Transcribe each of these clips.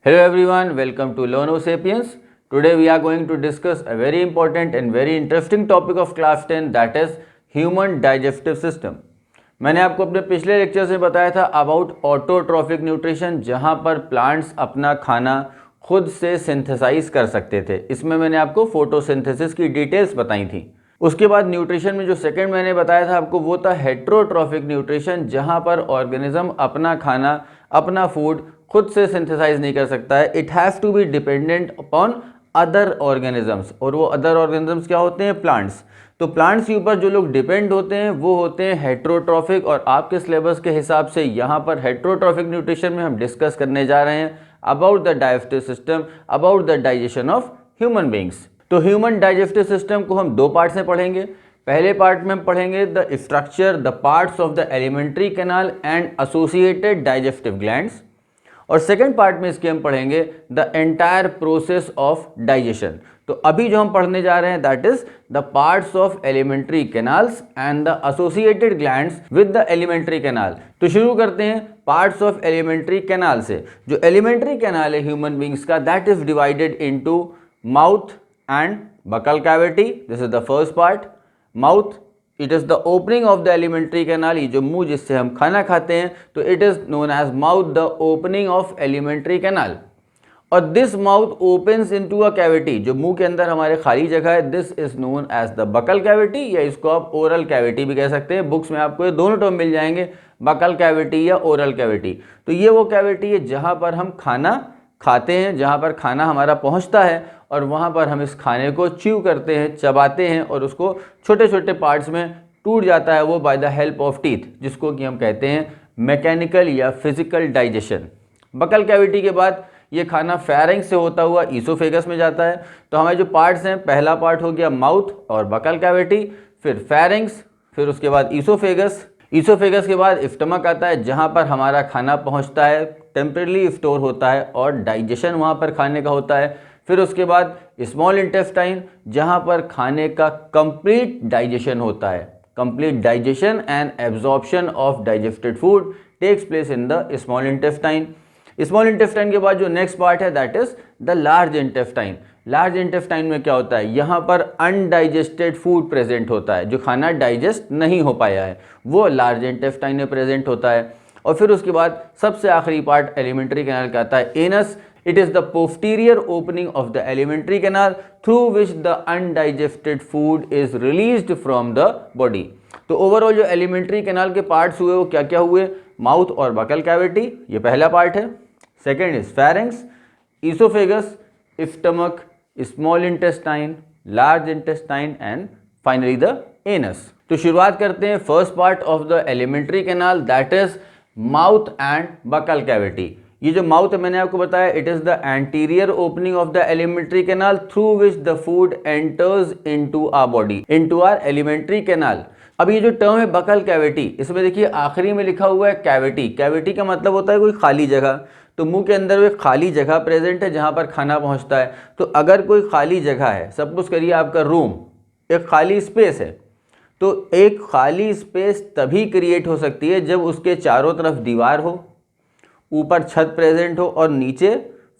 Hello everyone, welcome to Learn Sapiens. Today we are going to discuss a very important and very interesting topic of class 10, that is human digestive system. मैंने आपको अपने पिछले lecture में बताया था about autotrophic nutrition, जहां पर plants अपना खाना खुद से सिंथेसाइज कर सकते थे। इसमें मैंने आपको फोटोसिंथेसिस की डिटेल्स बताई थी। उसके बाद न्यूट्रिशन में जो सेकंड मैंने बताया था आपको, वो था हेट्रोट्रॉफिक न्यूट्रिशन, जहां पर ऑर्गेनिज्म अपना खाना, अपना फूड खुद से सिंथेसाइज नहीं कर सकता है। It has to be dependent upon other organisms, और वो अदर ऑर्गेनिजम्स क्या होते हैं? प्लांट्स। तो प्लांट्स के ऊपर जो लोग डिपेंड होते हैं वो होते हैं हेट्रोट्रॉफिक, और आपके सिलेबस के हिसाब से यहाँ पर हेट्रोट्रॉफिक न्यूट्रिशन में हम डिस्कस करने जा रहे हैं about the digestive system, about the digestion of human beings. तो ह्यूमन डाइजेस्टिव सिस्टम को हम दो पार्ट्स में पढ़ेंगे। पहले पार्ट में हम पढ़ेंगे the structure, the parts of the elementary canal and associated digestive glands, और सेकेंड पार्ट में इसके हम पढ़ेंगे the entire process of digestion. तो अभी जो हम पढ़ने जा रहे हैं that is the parts of elementary canals and the associated glands with the elementary canal. तो शुरू करते हैं पार्ट्स ऑफ एलिमेंट्री कैनाल से। जो एलिमेंट्री कैनाल है ह्यूमन बींग्स का, that is divided into mouth and buccal cavity. This is the first part. Mouth, it is the opening of the elementary canal. ये जो मुंह जिससे हम खाना खाते हैं, तो it is known as mouth, the opening of elementary canal. और this mouth opens into a cavity, जो मुंह के अंदर हमारे खाली जगह है, this is known as the buccal cavity, या इसको आप ओरल कैविटी भी कह सकते हैं। बुक्स में आपको ये दोनों टर्म मिल जाएंगे, बकल कैविटी या ओरल कैविटी। तो ये वो कैविटी है जहां पर हम खाना खाते हैं, जहां पर खाना हमारा पहुंचता है, और वहां पर हम इस खाने को च्यू करते हैं, चबाते हैं, और उसको छोटे छोटे पार्ट्स में टूट जाता है वो by the help of teeth, जिसको कि हम कहते हैं मैकेनिकल या फिजिकल डाइजेशन। बकल कैविटी के बाद ये खाना फेरिंक्स से होता हुआ ईसोफेगस में जाता है। तो हमारे जो पार्ट्स हैं, पहला पार्ट हो गया माउथ और बकल कैविटी, फिर फेरिंक्स, फिर उसके बाद ईसोफेगस। ईसोफेगस के बाद स्टमक आता है, जहाँ पर हमारा खाना पहुँचता है, टेम्परेली स्टोर होता है और डाइजेशन वहाँ पर खाने का होता है। फिर उसके बाद स्मॉल इंटेस्टाइन, जहाँ पर खाने का कंप्लीट डाइजेशन होता है। Complete digestion and absorption of digested food takes place in the small intestine. Small intestine के बाद जो नेक्स्ट पार्ट है that is the large intestine. Large intestine में क्या होता है? यहाँ पर अनडाइजेस्टेड फूड प्रेजेंट होता है, जो खाना डाइजेस्ट नहीं हो पाया है वो लार्ज इंटेस्टाइन में प्रेजेंट होता है। और फिर उसके बाद सबसे आखिरी पार्ट एलिमेंट्री कैनाल का आता है anus. It is the posterior opening of the alimentary canal through which the undigested food is released from the body. तो ओवरऑल जो एलिमेंट्री कैनाल के पार्ट्स हुए वो क्या क्या हुए? माउथ और बकल कैविटी, ये पहला पार्ट है। Second is pharynx, oesophagus, stomach, small intestine, large intestine and finally the anus. तो शुरुआत करते हैं first part of the elementary canal, that is mouth and buccal cavity. ये जो माउथ है मैंने आपको बताया, it is the anterior opening of the elementary canal through which the food enters into our body, into our elementary canal. अब ये जो term है बकल कैविटी, इसमें देखिए आखिरी में लिखा हुआ है कैविटी। कैविटी का मतलब होता है कोई खाली जगह। तो मुंह के अंदर एक खाली जगह प्रेजेंट है जहां पर खाना पहुंचता है। तो अगर कोई खाली जगह है, सपोज करिए आपका रूम, एक खाली स्पेस है, तो एक खाली स्पेस तभी क्रिएट हो सकती है जब उसके चारों तरफ दीवार हो, ऊपर छत प्रेजेंट हो और नीचे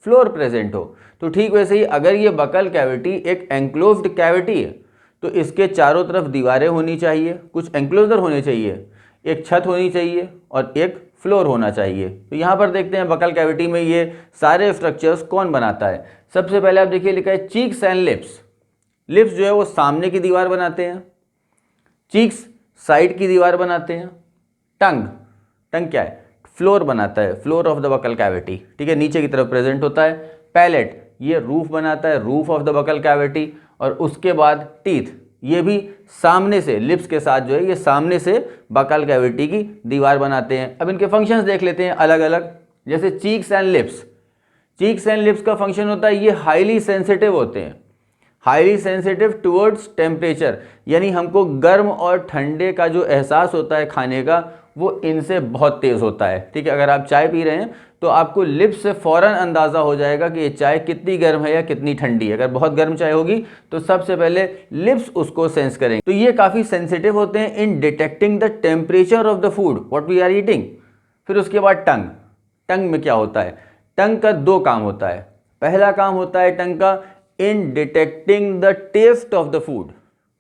फ्लोर प्रेजेंट हो। तो ठीक वैसे ही अगर ये बकल कैविटी एक एंक्लोज्ड कैविटी है, तो इसके चारों तरफ दीवारें होनी चाहिए, कुछ एंक्लोजर होने चाहिए, एक छत होनी चाहिए और एक फ्लोर होना चाहिए। तो यहाँ पर देखते हैं बकल कैविटी में ये सारे स्ट्रक्चर्स कौन बनाता है। सबसे पहले आप देखिए लिखा है चीक्स एंड लिप्स। लिप्स जो है वो सामने की दीवार बनाते हैं, चीक्स साइड की दीवार बनाते हैं, टंग, टंग क्या है? फ्लोर बनाता है, floor of the buccal cavity, ठीक है, नीचे की तरफ प्रेजेंट होता है। पैलेट, ये रूफ बनाता है, roof of the buccal cavity. और उसके बाद टीथ, ये भी सामने से, लिप्स के साथ जो है ये सामने से बकल कैविटी की दीवार बनाते हैं। अब इनके फंक्शंस देख लेते हैं अलग अलग। जैसे cheeks and lips, cheeks and lips का फंक्शन होता है ये हाईली सेंसिटिव होते हैं, हाईली सेंसिटिव टुवर्ड्स टेम्परेचर, यानी हमको गर्म और ठंडे का जो एहसास होता है खाने का, वो इनसे बहुत तेज़ होता है। ठीक है, अगर आप चाय पी रहे हैं तो आपको लिप्स से फ़ौरन अंदाज़ा हो जाएगा कि ये चाय कितनी गर्म है या कितनी ठंडी है। अगर बहुत गर्म चाय होगी तो सबसे पहले लिप्स उसको सेंस करेंगे। तो ये काफ़ी सेंसिटिव होते हैं in detecting the temperature of the food what we are eating. फिर उसके बाद टंग, टंग में क्या होता है? टंग का दो काम होता है। पहला काम होता है टंग का in detecting the taste of the food.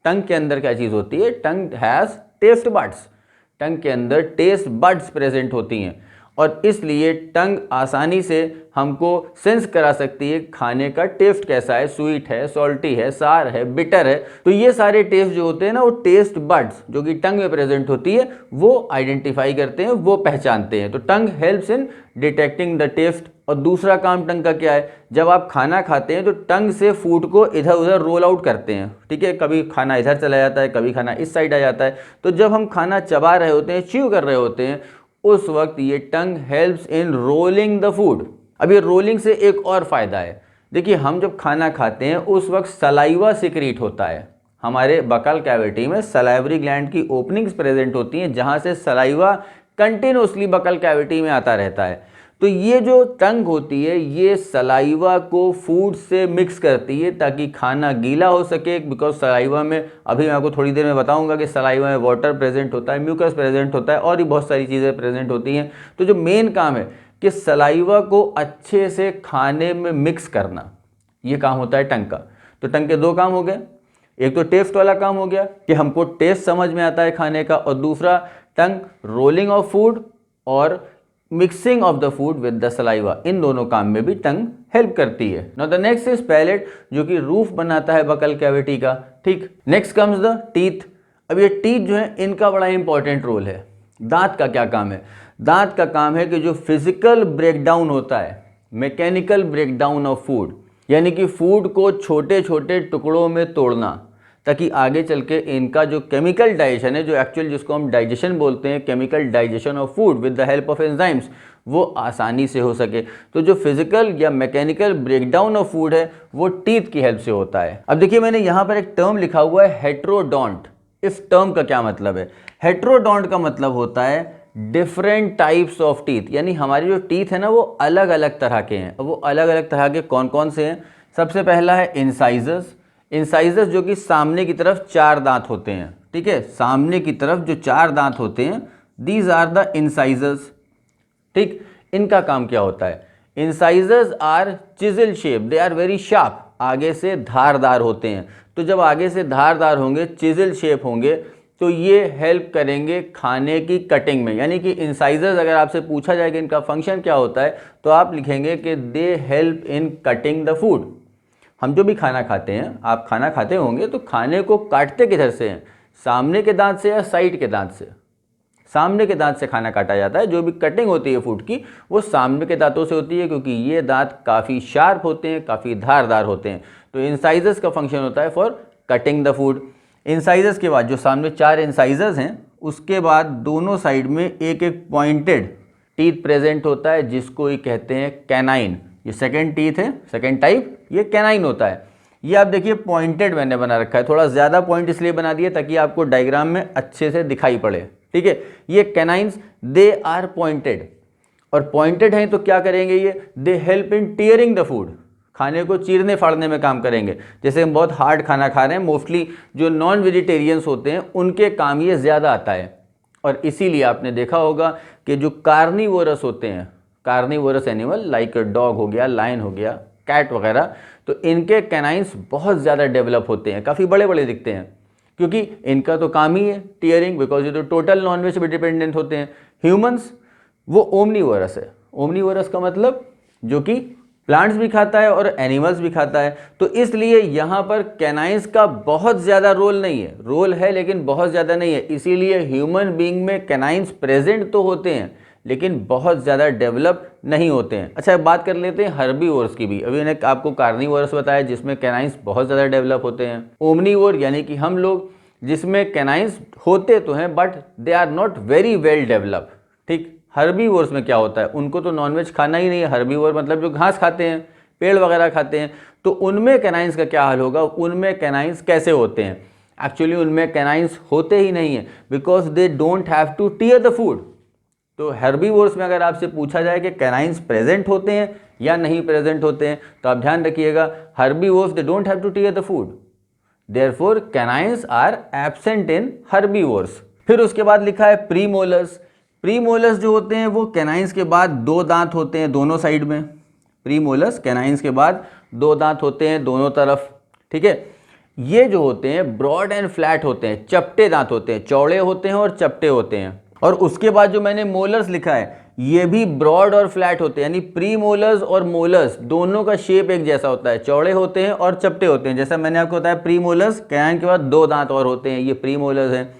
Tongue के अंदर क्या चीज़ होती है? Tongue has taste buds. Tongue के अंदर टेस्ट बड्स प्रेजेंट होती हैं और इसलिए टंग आसानी से हमको सेंस करा सकती है खाने का टेस्ट कैसा है, स्वीट है, सॉल्टी है, सार है, बिटर है। तो ये सारे टेस्ट जो होते हैं ना, वो टेस्ट बड्स जो कि टंग में प्रेजेंट होती है वो आइडेंटिफाई करते हैं, वो पहचानते हैं। तो tongue helps in detecting the taste. और दूसरा काम टंग का क्या है? जब आप खाना खाते हैं तो टंग से फूड को इधर उधर रोल आउट करते हैं, ठीक है। कभी खाना इधर चला जाता है, कभी खाना इस साइड आ जाता है। तो जब हम खाना चबा रहे होते हैं, च्यू कर रहे होते हैं, उस वक्त ये tongue helps in rolling the food. अब ये रोलिंग से एक और फायदा है। देखिए, हम जब खाना खाते हैं उस वक्त सलाइवा सिक्रीट होता है। हमारे बकल कैविटी में सलाइवरी ग्लैंड की ओपनिंग्स प्रेजेंट होती हैं जहां से सलाइवा कंटिन्यूसली बकल कैविटी में आता रहता है। तो ये जो टंग होती है ये सलाइवा को फूड से मिक्स करती है ताकि खाना गीला हो सके। बिकॉज सलाइवा में, अभी मैं आपको थोड़ी देर में बताऊंगा कि सलाइवा में वाटर प्रेजेंट होता है, म्यूकस प्रेजेंट होता है और भी बहुत सारी चीज़ें प्रेजेंट होती हैं। तो जो मेन काम है कि सलाइवा को अच्छे से खाने में मिक्स करना, ये काम होता है टंग का। तो टंग के दो काम हो गए, एक तो टेस्ट वाला काम हो गया कि हमको टेस्ट समझ में आता है खाने का, और दूसरा टंग रोलिंग ऑफ फूड और mixing of the food with the saliva, इन दोनों काम में भी टंग हेल्प करती है। Now the next is palate, जो कि रूफ बनाता है बकल कैविटी का, ठीक। Next comes the teeth. अब ये टीथ जो है इनका बड़ा इंपॉर्टेंट रोल है। दांत का क्या काम है? दांत का काम है कि जो फिजिकल ब्रेकडाउन होता है, मैकेनिकल ब्रेकडाउन ऑफ फूड, यानी कि फूड को छोटे छोटे टुकड़ों में तोड़ना ताकि आगे चल के इनका जो केमिकल डाइजेशन है, जो एक्चुअल जिसको हम डाइजेशन बोलते हैं, chemical digestion of food with the help of enzymes, वो आसानी से हो सके। तो जो फिजिकल या मैकेनिकल ब्रेकडाउन ऑफ फूड है वो टीथ की हेल्प से होता है। अब देखिए, मैंने यहाँ पर एक टर्म लिखा हुआ है हेट्रोडोंट। इस टर्म का क्या मतलब है? हेट्रोडोंट का मतलब होता है डिफरेंट टाइप्स ऑफ टीथ, यानी हमारी जो टीथ है ना वो अलग अलग तरह के हैं। वो अलग अलग तरह के कौन कौन से हैं? सबसे पहला है इंसाइजर्स। इंसाइजर्स जो कि सामने की तरफ चार दांत होते हैं, ठीक है। सामने की तरफ जो चार दांत होते हैं, दीज आर द इंसाइजर्स, ठीक। इनका काम क्या होता है? Incisors are chisel shape, they are very sharp, आगे से धारदार होते हैं। तो जब आगे से धारदार होंगे, चिजल शेप होंगे, तो ये हेल्प करेंगे खाने की कटिंग में। यानी कि इंसाइजर्स, अगर आपसे पूछा जाए कि इनका फंक्शन क्या होता है, तो आप लिखेंगे कि they help in cutting the food. हम जो भी खाना खाते हैं, आप खाना खाते होंगे तो खाने को काटते किधर से हैं? सामने के दांत से या साइड के दांत से? सामने के दांत से खाना काटा जाता है। जो भी कटिंग होती है फूड की वो सामने के दांतों से होती है, क्योंकि ये दांत काफ़ी शार्प होते हैं, काफ़ी धारदार होते हैं। तो इंसाइजर्स का फंक्शन होता है for cutting the food. Incisors के बाद जो सामने चार इंसाइजर्स हैं, उसके बाद दोनों साइड में एक एक पॉइंटेड टीथ प्रेजेंट होता है जिसको ये कहते हैं कैनाइन। ये सेकेंड टीथ है, सेकेंड टाइप, ये कैनाइन होता है। ये आप देखिए पॉइंटेड मैंने बना रखा है, थोड़ा ज़्यादा पॉइंट इसलिए बना दिया ताकि आपको डायग्राम में अच्छे से दिखाई पड़े, ठीक है। ये कैनाइन्स दे आर पॉइंटेड, और पॉइंटेड हैं तो क्या करेंगे ये? They help in tearing the food, खाने को चीरने फाड़ने में काम करेंगे। जैसे हम बहुत हार्ड खाना खा रहे हैं, मोस्टली जो नॉन वेजिटेरियंस होते हैं उनके काम ये ज़्यादा आता है। और इसीलिए आपने देखा होगा कि जो कार्निवोरस होते हैं, कार्निवोरस एनिमल लाइक डॉग हो गया, लायन हो गया, कैट वगैरह, तो इनके कैनाइन्स बहुत ज़्यादा डेवलप होते हैं, काफ़ी बड़े बड़े दिखते हैं, क्योंकि इनका तो काम ही है टीयरिंग, बिकॉज ये तो टोटल नॉनवेज पे डिपेंडेंट होते हैं। ह्यूमंस वो ओमनीवोरस है। ओमनीवोरस का मतलब जो कि प्लांट्स भी खाता है और एनिमल्स भी खाता है। तो इसलिए यहाँ पर कैनाइन्स का बहुत ज़्यादा रोल नहीं है, रोल है लेकिन बहुत ज़्यादा नहीं है। इसीलिए ह्यूमन बीइंग में कैनाइन्स प्रेजेंट तो होते हैं लेकिन बहुत ज़्यादा डेवलप नहीं होते हैं। अच्छा, बात कर लेते हैं हर्बीवोर्स की भी। अभी मैंने आपको कार्निवोरस बताया जिसमें कैनाइन्स बहुत ज़्यादा डेवलप होते हैं। ओमनीवोर यानी कि हम लोग, जिसमें कैनाइन्स होते तो हैं but they are not very well develop, ठीक। हर्बीवोर्स में क्या होता है? उनको तो नॉनवेज खाना ही नहीं है। हर्बीवोर मतलब जो घास खाते हैं, पेड़ वगैरह खाते हैं, तो उनमें कैनाइन्स का क्या हाल होगा? उनमें कैनाइन्स कैसे होते हैं? एक्चुअली उनमें कैनाइन्स होते ही नहीं है, because they don't have to tear the food. तो हर्बीवोर्स में अगर आपसे पूछा जाए कि कैनाइन्स प्रेजेंट होते हैं या नहीं प्रेजेंट होते हैं, तो आप ध्यान रखिएगा, herbivores they don't have to tear the food, therefore canines are absent in herbivores. फिर उसके बाद लिखा है प्रीमोलर्स। प्रीमोलर्स जो होते हैं वो कैनाइन्स के बाद दो दांत होते हैं दोनों साइड में, प्रीमोलस, कैनाइंस के बाद 2 दांत होते हैं दोनों तरफ, ठीक है। ये जो होते हैं ब्रॉड एंड फ्लैट होते हैं, चपटे दांत होते हैं, चौड़े होते हैं और चपटे होते हैं। और उसके बाद जो मैंने मोलर्स लिखा है ये भी ब्रॉड और फ्लैट होते हैं, यानी प्री मोलर्स और मोलर्स दोनों का शेप एक जैसा होता है, चौड़े होते हैं और चपटे होते हैं। जैसा मैंने आपको बताया प्री मोलर्स, कैनाइन के बाद 2 दांत और होते हैं, ये प्री मोलर्स हैं।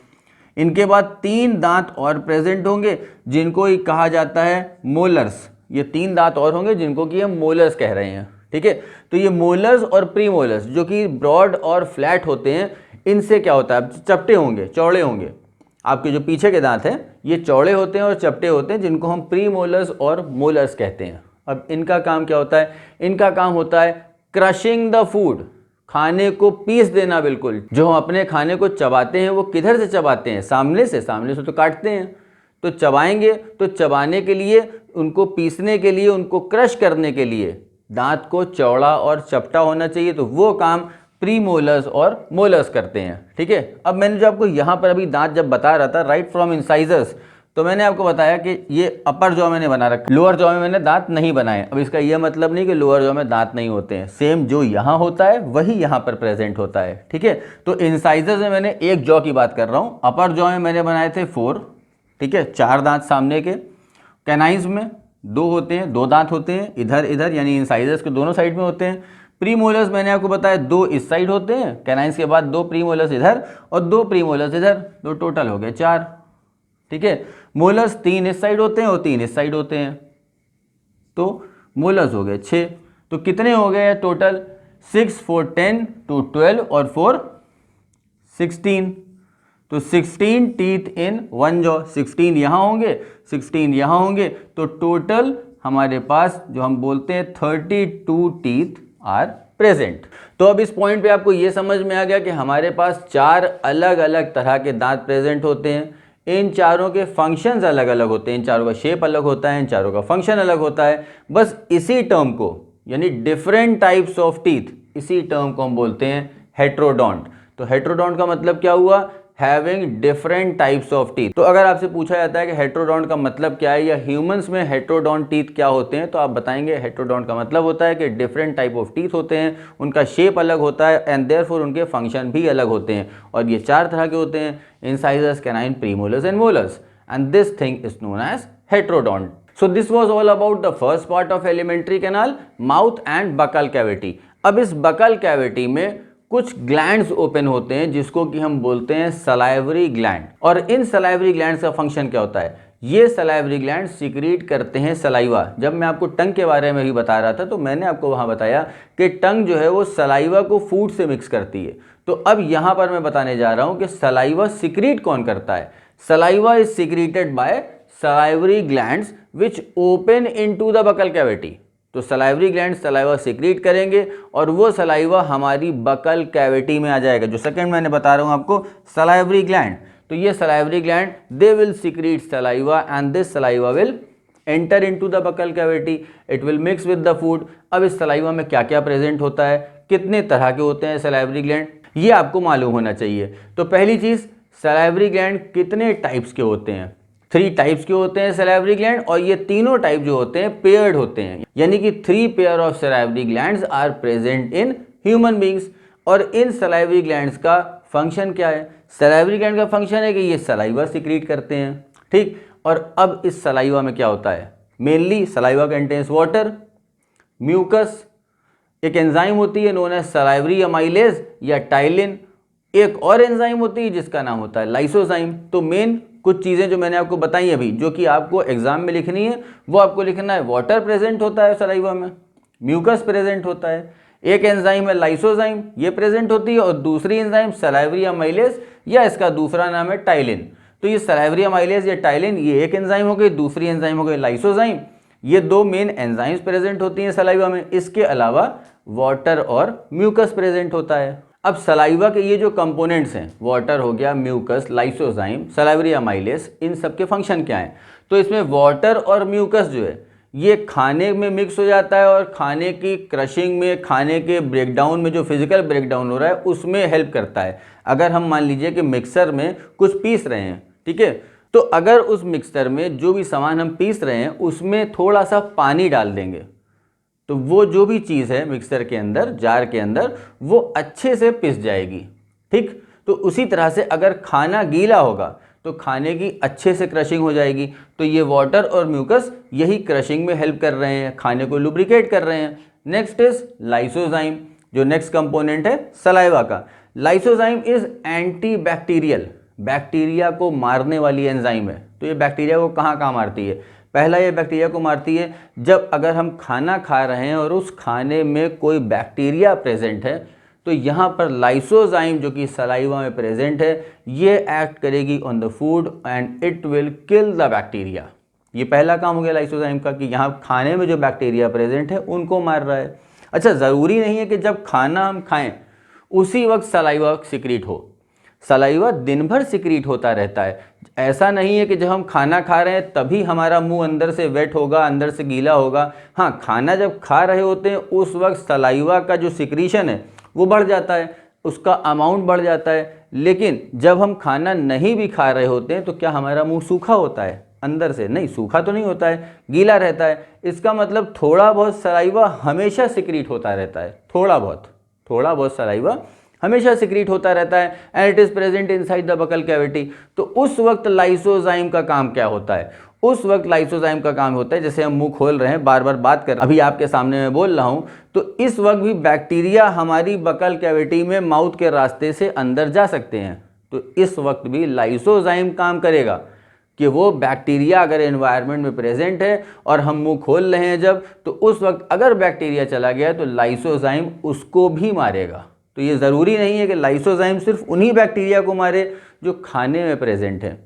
इनके बाद 3 दांत और प्रेजेंट होंगे जिनको ही कहा जाता है मोलर्स। ये 3 दांत और होंगे जिनको कि हम मोलर्स कह रहे हैं, ठीक है। तो ये मोलर्स और प्री मोलर्स जो कि ब्रॉड और फ्लैट होते हैं, इनसे क्या होता है, चपटे होंगे, चौड़े होंगे। आपके जो पीछे के दांत हैं ये चौड़े होते हैं और चपटे होते हैं, जिनको हम प्री मोलर्स और मोलर्स कहते हैं। अब इनका काम क्या होता है, इनका काम होता है क्रशिंग द फूड, खाने को पीस देना। बिल्कुल जो हम अपने खाने को चबाते हैं वो किधर से चबाते हैं, सामने से, सामने से तो काटते हैं। तो चबाएंगे तो चबाने के लिए, उनको पीसने के लिए, उनको क्रश करने के लिए दांत को चौड़ा और चपटा होना चाहिए। तो वो काम प्रीमोलर्स और मोलर्स करते हैं, ठीक है। अब मैंने जो आपको यहाँ पर अभी दांत जब बता रहा था राइट फ्रॉम इंसाइजर्स, तो मैंने आपको बताया कि ये अपर जॉ मैंने बना रखा, लोअर जॉ में मैंने दांत नहीं बनाए। अब इसका यह मतलब नहीं कि लोअर जॉ में दांत नहीं होते हैं, सेम जो यहाँ होता है वही यहाँ पर प्रेजेंट होता है, ठीक है। तो इंसाइजर्स में मैंने एक जॉ की बात कर रहा हूँ, अपर जॉ में मैंने बनाए थे 4, ठीक है, 4 दांत सामने के। कैनाइंस में 2 होते हैं, 2 दांत होते हैं इधर इधर, यानी इंसाइजर्स के दोनों साइड में होते हैं। प्रीमोलर्स मैंने आपको बताया 2 इस साइड होते हैं, कैनाइंस के बाद 2 प्रीमोलर्स इधर और 2 प्रीमोलर्स इधर, तो टोटल हो गए 4, ठीक है। मोलर्स 3 इस साइड होते हैं और 3 इस साइड होते हैं, तो मोलर्स हो गए 6। तो कितने हो गए टोटल, 6 4 10 2 12 और 4 16। तो 16 टीथ इन वन जॉ, 16 यहाँ होंगे, 16 यहाँ होंगे, तो टोटल हमारे पास जो हम बोलते हैं 32 टीथ आर प्रेजेंट। तो अब इस पॉइंट पे आपको ये समझ में आ गया कि हमारे पास 4 अलग अलग तरह के दांत प्रेजेंट होते हैं। इन चारों के फंक्शंस अलग अलग होते हैं, इन चारों का शेप अलग होता है, इन चारों का फंक्शन अलग होता है। बस इसी टर्म को, यानी डिफरेंट टाइप्स ऑफ टीथ, इसी टर्म को हम बोलते हैं हेट्रोडोंट। तो हेट्रोडोंट का मतलब क्या हुआ, having different types of teeth. तो अगर आपसे पूछा जाता है कि हेट्रोडोंट का मतलब क्या है, या ह्यूमंस में हेट्रोडोंट टीथ क्या होते हैं, तो आप बताएंगे हेट्रोडोंट का मतलब होता है कि डिफरेंट टाइप ऑफ टीथ होते हैं, उनका शेप अलग होता है एंड देयरफॉर उनके फंक्शन भी अलग होते हैं। और ये 4 तरह के होते हैं, incisors, canine, premolars and molars, and this thing is known as heterodont. So this was all about the first part of alimentary canal, mouth and buccal cavity. अब इस buccal cavity में कुछ ग्लैंड्स ओपन होते हैं जिसको कि हम बोलते हैं सलाइवरी ग्लैंड। और इन सलाइवरी ग्लैंड्स का फंक्शन क्या होता है, ये सलाइवरी ग्लैंड सीक्रेट करते हैं सलाइवा। जब मैं आपको टंग के बारे में भी बता रहा था तो मैंने आपको वहाँ बताया कि टंग जो है वो सलाइवा को फूड से मिक्स करती है। तो अब यहाँ पर मैं बताने जा रहा हूँ कि सलाइवा सीक्रेट कौन करता है। Saliva is secreted by salivary glands which open into the buccal cavity. तो सलाइवरी ग्लैंड सलाइवा सीक्रेट करेंगे और वो सलाइवा हमारी बकल कैविटी में आ जाएगा। जो सेकंड मैंने बता रहा हूँ आपको, सलाइवरी ग्लैंड, तो ये salivary gland they will secret saliva and this saliva will enter into the buccal cavity, it will mix with the food. अब इस सलाइवा में क्या क्या प्रेजेंट होता है, कितने तरह के होते हैं सलाइवरी ग्लैंड, ये आपको मालूम होना चाहिए। तो पहली चीज, सलाइवरी ग्लैंड कितने टाइप्स के होते हैं, 3 टाइप्स के होते हैं सलाइवरी ग्लैंड, और ये तीनों टाइप जो होते हैं पेयर्ड होते हैं, यानी कि 3 pair of salivary glands are present in human beings. और इन सलाइवरी ग्लैंड्स का फंक्शन क्या है, सलाइवरी ग्लैंड का फंक्शन है कि ये सलाइवा सीक्रेट करते हैं, ठीक। और अब इस सलाइवा में क्या होता है, mainly saliva contains water, mucus, एक एंजाइम होती है नोन एज सलाइवरी अमाइलेज या टाइलिन, एक और एंजाइम होती है जिसका नाम होता है लाइसोजाइम। तो मेन कुछ चीज़ें जो मैंने आपको बताई अभी, जो कि आपको एग्जाम में लिखनी है, वो आपको लिखना है, वाटर प्रेजेंट होता है सलाइवा में, म्यूकस प्रेजेंट होता है, एक एंजाइम है लाइसोजाइम ये प्रेजेंट होती है, और दूसरी एंजाइम सलाइवरी अमाइलेज या इसका दूसरा नाम है टाइलिन। तो ये सलाइवरी अमाइलेज या टाइलिन ये एक एंजाइम हो गई, दूसरी एंजाइम हो गई लाइसोजाइम, ये 2 मेन एंजाइम्स प्रेजेंट होती हैं सलाइवा में। इसके अलावा वाटर और म्यूकस प्रेजेंट होता है। अब सलाइवा के ये जो कंपोनेंट्स हैं, वाटर हो गया, म्यूकस, लाइसोजाइम, सलाइवरी अमाइलेज, इन सब के फंक्शन क्या हैं, तो इसमें वाटर और म्यूकस जो है ये खाने में मिक्स हो जाता है और खाने की क्रशिंग में, खाने के ब्रेकडाउन में, जो फिजिकल ब्रेकडाउन हो रहा है उसमें हेल्प करता है। अगर हम मान लीजिए कि मिक्सर में कुछ पीस रहे हैं, ठीक है, तो अगर उस मिक्सर में जो भी सामान हम पीस रहे हैं उसमें थोड़ा सा पानी डाल देंगे तो वो जो भी चीज़ है मिक्सर के अंदर, जार के अंदर, वो अच्छे से पिस जाएगी। ठीक, तो उसी तरह से अगर खाना गीला होगा तो खाने की अच्छे से क्रशिंग हो जाएगी। तो ये वाटर और म्यूकस यही क्रशिंग में हेल्प कर रहे हैं, खाने को लुब्रिकेट कर रहे हैं। नेक्स्ट इज लाइसोजाइम, जो नेक्स्ट कंपोनेंट है सलाइवा का। Lysozyme is anti bacterial, bacteria को मारने वाली एंजाइम है। तो ये बैक्टीरिया को कहाँ कहाँ मारती है? पहला ये बैक्टीरिया को मारती है जब अगर हम खाना खा रहे हैं और उस खाने में कोई बैक्टीरिया प्रेजेंट है, तो यहाँ पर लाइसोजाइम जो कि सलाइवा में प्रेजेंट है, ये एक्ट करेगी on the food and it will kill the bacteria. ये पहला काम हो गया लाइसोजाइम का कि यहाँ खाने में जो बैक्टीरिया प्रेजेंट है उनको मार रहा है। अच्छा, ज़रूरी नहीं है कि जब खाना हम खाएं उसी वक्त सलाइवा सिक्रीट हो। सलाइवा दिन भर सिक्रीट होता रहता है। ऐसा नहीं है कि जब हम खाना खा रहे हैं तभी हमारा मुंह अंदर से वेट होगा, अंदर से गीला होगा। हाँ, खाना जब खा रहे होते हैं उस वक्त सलाइवा का जो सिक्रीशन है वो बढ़ जाता है, उसका अमाउंट बढ़ जाता है। लेकिन जब हम खाना नहीं भी खा रहे होते हैं तो क्या हमारा मुंह सूखा होता है? अंदर से नहीं, सूखा तो नहीं होता है, गीला रहता है। इसका मतलब थोड़ा बहुत सलाइवा हमेशा सिक्रीट होता रहता है। थोड़ा बहुत सलाइवा हमेशा सिक्रीट होता रहता है and it is present inside the buccal cavity. तो उस वक्त लाइसोजाइम का काम क्या होता है? उस वक्त लाइसोजाइम का काम होता है, जैसे हम मुंह खोल रहे हैं, बार बार बात कर रहे हैं, अभी आपके सामने मैं बोल रहा हूं, तो इस वक्त भी बैक्टीरिया हमारी बकल कैविटी में माउथ के रास्ते से अंदर जा सकते हैं। तो इस वक्त भी लाइसोजाइम काम करेगा कि वो बैक्टीरिया अगर एनवायरनमेंट में प्रेजेंट है और हम मुंह खोल रहे हैं जब, तो उस वक्त अगर बैक्टीरिया चला गया तो लाइसोजाइम उसको भी मारेगा। तो ये ज़रूरी नहीं है कि लाइसोजाइम सिर्फ उन्हीं बैक्टीरिया को मारे जो खाने में प्रेजेंट है।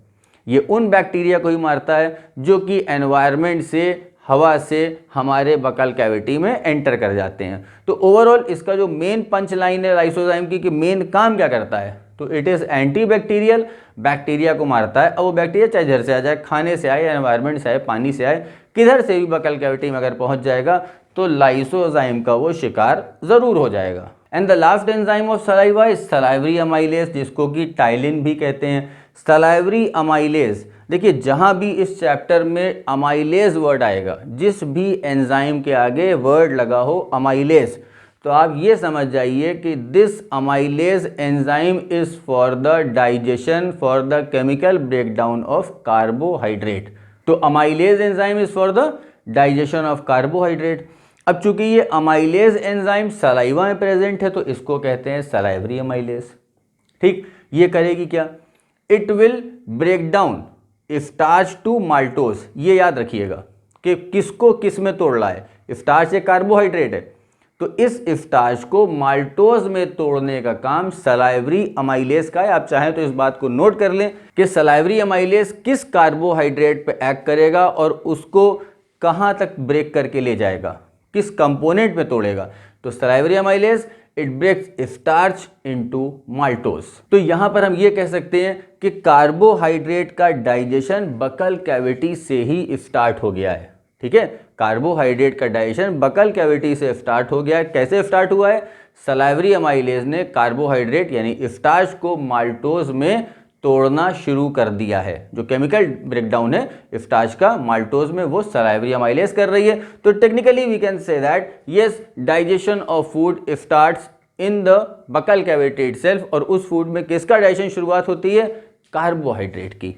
ये उन बैक्टीरिया को ही मारता है जो कि एनवायरनमेंट से, हवा से हमारे बकल कैविटी में एंटर कर जाते हैं। तो ओवरऑल इसका जो मेन पंच लाइन है लाइसोजाइम की कि मेन काम क्या करता है, तो it is anti bacterial, bacteria को मारता है। अब वो बैक्टीरिया चाहे जहर से आ जाए, खाने से आए, एनवायरनमेंट से आए, पानी से आए, किधर से भी बकल कैविटी में अगर पहुंच जाएगा तो लाइसोजाइम का वो शिकार ज़रूर हो जाएगा। And the last enzyme of saliva is salivary amylase, जिसको कि टाइलिन भी कहते हैं। सलाइवरी अमाइलेज, देखिए जहाँ भी इस चैप्टर में अमाइलेज वर्ड आएगा, जिस भी एंजाइम के आगे वर्ड लगा हो अमाइलेज, तो आप ये समझ जाइए कि this amylase enzyme is for the digestion, for the chemical breakdown of carbohydrate. तो amylase enzyme is for the digestion of carbohydrate. अब चूंकि ये अमाइलेज एंजाइम सलाइवा में प्रेजेंट है तो इसको कहते हैं सलाइवरी अमाइलेज। ठीक, ये करेगी क्या? It will break down starch to maltose. ये याद रखिएगा कि किसको किस में तोड़ रहा है। स्टार्च एक कार्बोहाइड्रेट है, तो इस स्टार्च को माल्टोज में तोड़ने का काम सलाइवरी अमाइलेज का है। आप चाहें तो इस बात को नोट कर लें कि सलाइवरी अमाइलेज किस कार्बोहाइड्रेट पे एक्ट करेगा और उसको कहाँ तक ब्रेक करके ले जाएगा, किस कंपोनेंट में तोड़ेगा। तो salivary amylase it breaks starch into maltose. तो यहां पर हम ये कह सकते हैं कि कार्बोहाइड्रेट का डाइजेशन बकल कैविटी से ही स्टार्ट हो गया है। ठीक है, कार्बोहाइड्रेट का डाइजेशन बकल कैविटी से स्टार्ट हो गया है। कैसे स्टार्ट हुआ है? सलाइवरी अमाइलेज ने कार्बोहाइड्रेट यानी स्टार्च को माल्टोज में तोड़ना शुरू कर दिया है। जो केमिकल ब्रेकडाउन है स्टार्च का माल्टोज में, वो सलाइवरी अमाइलेज कर रही है। तो technically we can say that yes, digestion of food starts in the buccal cavity itself. और उस फूड में किसका डाइजेशन शुरुआत होती है? कार्बोहाइड्रेट की।